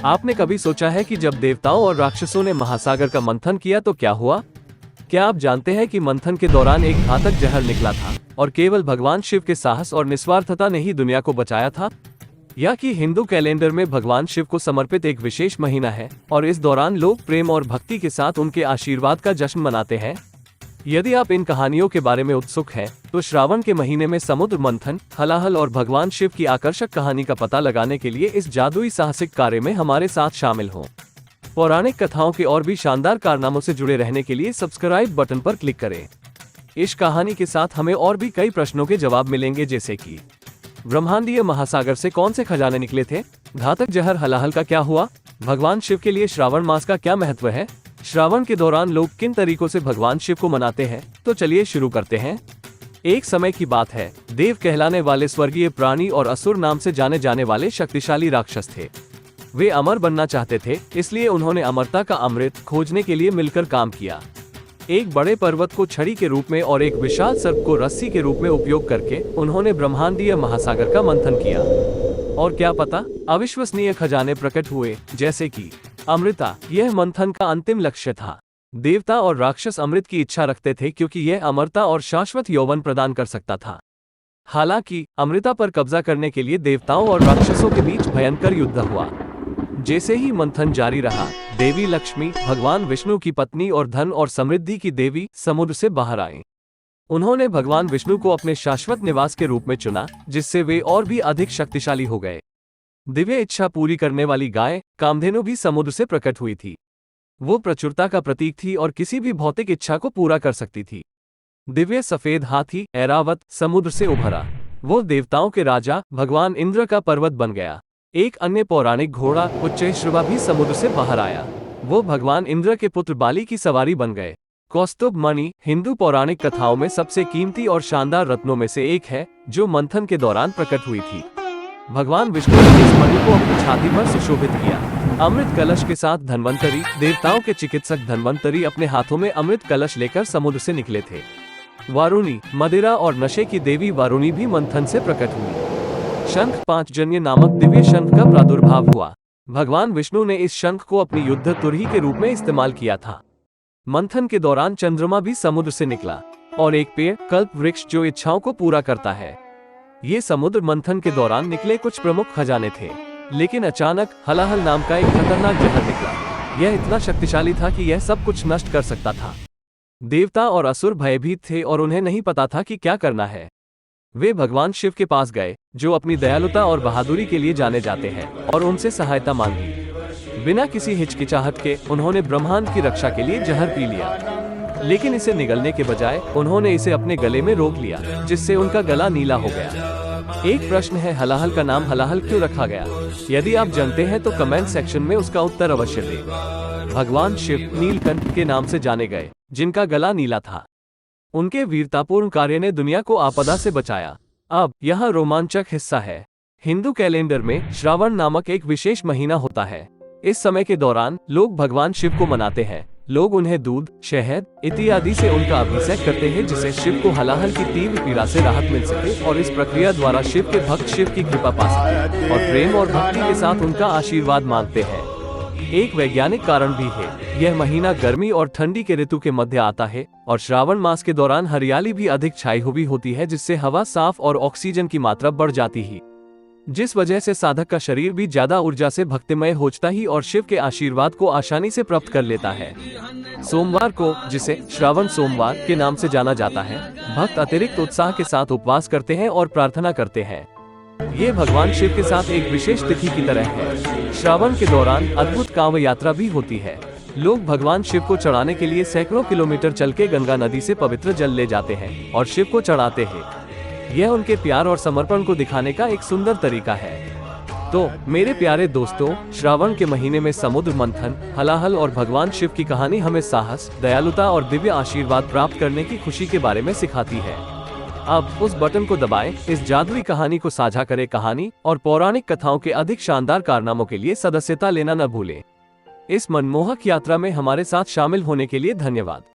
आपने कभी सोचा है कि जब देवताओं और राक्षसों ने महासागर का मंथन किया तो क्या हुआ? क्या आप जानते हैं कि मंथन के दौरान एक घातक जहर निकला था और केवल भगवान शिव के साहस और निस्वार्थता ने ही दुनिया को बचाया था? या कि हिंदू कैलेंडर में भगवान शिव को समर्पित एक विशेष महीना है और इस दौरान लोग प्रेम और भक्ति के साथ उनके आशीर्वाद का जश्न मनाते हैं। यदि आप इन कहानियों के बारे में उत्सुक हैं, तो श्रावण के महीने में समुद्र मंथन, हलाहल और भगवान शिव की आकर्षक कहानी का पता लगाने के लिए इस जादुई साहसिक कार्य में हमारे साथ शामिल हों। पौराणिक कथाओं के और भी शानदार कारनामों से जुड़े रहने के लिए सब्सक्राइब बटन पर क्लिक करें। इस कहानी के साथ हमें और भी कई प्रश्नों के जवाब मिलेंगे, जैसे कि ब्रह्मांडीय महासागर से कौन से खजाने निकले थे? घातक जहर हलाहल का क्या हुआ? भगवान शिव के लिए श्रावण मास का क्या महत्व है? श्रावण के दौरान लोग किन तरीकों से भगवान शिव को मनाते हैं? तो चलिए शुरू करते हैं। एक समय की बात है, देव कहलाने वाले स्वर्गीय प्राणी और असुर नाम से जाने जाने वाले शक्तिशाली राक्षस थे। वे अमर बनना चाहते थे, इसलिए उन्होंने अमरता का अमृत खोजने के लिए मिलकर काम किया। एक बड़े पर्वत को छड़ी के रूप में और एक विशाल सर्प को रस्सी के रूप में उपयोग करके उन्होंने ब्रह्मांडीय महासागर का मंथन किया। और क्या पता, अविश्वसनीय खजाने प्रकट हुए, जैसे कि अमृता। यह मंथन का अंतिम लक्ष्य था। देवता और राक्षस अमृत की इच्छा रखते थे क्योंकि यह अमरता और शाश्वत यौवन प्रदान कर सकता था। हालांकि अमृता पर कब्जा करने के लिए देवताओं और राक्षसों के बीच भयंकर युद्ध हुआ। जैसे ही मंथन जारी रहा, देवी लक्ष्मी, भगवान विष्णु की पत्नी और धन और समृद्धि की देवी, समुद्र से बाहर आए। उन्होंने भगवान विष्णु को अपने शाश्वत निवास के रूप में चुना, जिससे वे और भी अधिक शक्तिशाली हो गए। दिव्य इच्छा पूरी करने वाली गाय कामधेनु भी समुद्र से प्रकट हुई थी। वो प्रचुरता का प्रतीक थी और किसी भी भौतिक इच्छा को पूरा कर सकती थी। दिव्य सफेद हाथी ऐरावत समुद्र से उभरा। वो देवताओं के राजा भगवान इंद्र का पर्वत बन गया। एक अन्य पौराणिक घोड़ा उच्चैश्रवा भी समुद्र से बाहर आया। वो भगवान इंद्र के पुत्र बाली की सवारी बन गए। कौस्तुभ मणि हिंदू पौराणिक कथाओं में सबसे कीमती और शानदार रत्नों में से एक है, जो मंथन के दौरान प्रकट हुई थी। भगवान विष्णु ने इस मणि को अपनी छाती पर सुशोभित किया। अमृत कलश के साथ धन्वंतरी, देवताओं के चिकित्सक धन्वंतरी, अपने हाथों में अमृत कलश लेकर समुद्र से निकले थे। वारुणी, मदिरा और नशे की देवी वारुणी भी मंथन से प्रकट हुई। शंख पांचजन्य नामक दिव्य शंख का प्रादुर्भाव हुआ। भगवान विष्णु ने इस शंख को अपनी युद्ध तुरही के रूप में इस्तेमाल किया था। मंथन के दौरान चंद्रमा भी समुद्र से निकला और एक पेड़, कल्प वृक्ष, जो इच्छाओं को पूरा करता है। ये समुद्र मंथन के दौरान निकले कुछ प्रमुख खजाने थे, लेकिन अचानक हलाहल नाम का एक खतरनाक जहर निकला। यह इतना शक्तिशाली था कि यह सब कुछ नष्ट कर सकता था। देवता और असुर भयभीत थे और उन्हें नहीं पता था कि क्या करना है। वे भगवान शिव के पास गए, जो अपनी दयालुता और बहादुरी के लिए जाने जाते हैं, और उनसे सहायता मांगी। बिना किसी हिचकिचाहट के उन्होंने ब्रह्मांड की रक्षा के लिए जहर पी लिया, लेकिन इसे निगलने के बजाय उन्होंने इसे अपने गले में रोक लिया, जिससे उनका गला नीला हो गया। एक प्रश्न है, हलाहल का नाम हलाहल क्यों रखा गया? यदि आप जानते हैं तो कमेंट सेक्शन में उसका उत्तर अवश्य दें। भगवान शिव नीलकंठ के नाम से जाने गए, जिनका गला नीला था। उनके वीरतापूर्ण कार्य ने दुनिया को आपदा से बचाया। अब यह रोमांचक हिस्सा है। हिंदू कैलेंडर में श्रावण नामक एक विशेष महीना होता है। इस समय के दौरान लोग भगवान शिव को मनाते हैं। लोग उन्हें दूध, शहद इत्यादि से उनका अभिषेक करते हैं, जिससे शिव को हलाहल की तीव्र पीड़ा से राहत मिल सके और इस प्रक्रिया द्वारा शिव के भक्त शिव की कृपा पा सके और प्रेम और भक्ति के साथ उनका आशीर्वाद मांगते हैं। एक वैज्ञानिक कारण भी है। यह महीना गर्मी और ठंडी के ऋतु के मध्य आता है और श्रावण मास के दौरान हरियाली भी अधिक छाई हुई होती है, जिससे हवा साफ और ऑक्सीजन की मात्रा बढ़ जाती है, जिस वजह से साधक का शरीर भी ज्यादा ऊर्जा से भक्तिमय होता ही और शिव के आशीर्वाद को आसानी से प्राप्त कर लेता है। सोमवार को, जिसे श्रावण सोमवार के नाम से जाना जाता है, भक्त अतिरिक्त उत्साह के साथ उपवास करते हैं और प्रार्थना करते हैं। ये भगवान शिव के साथ एक विशेष तिथि की तरह है। श्रावण के दौरान अद्भुत कांव यात्रा भी होती है। लोग भगवान शिव को चढ़ाने के लिए सैकड़ों किलोमीटर चल के गंगा नदी से पवित्र जल ले जाते हैं और शिव को चढ़ाते हैं। यह उनके प्यार और समर्पण को दिखाने का एक सुंदर तरीका है। तो मेरे प्यारे दोस्तों, श्रावण के महीने में समुद्र मंथन, हलाहल और भगवान शिव की कहानी हमें साहस, दयालुता और दिव्य आशीर्वाद प्राप्त करने की खुशी के बारे में सिखाती है। अब उस बटन को दबाएं, इस जादुई कहानी को साझा करें। कहानी और पौराणिक कथाओं के अधिक शानदार कारनामों के लिए सदस्यता लेना न भूलें। इस मनमोहक यात्रा में हमारे साथ शामिल होने के लिए धन्यवाद।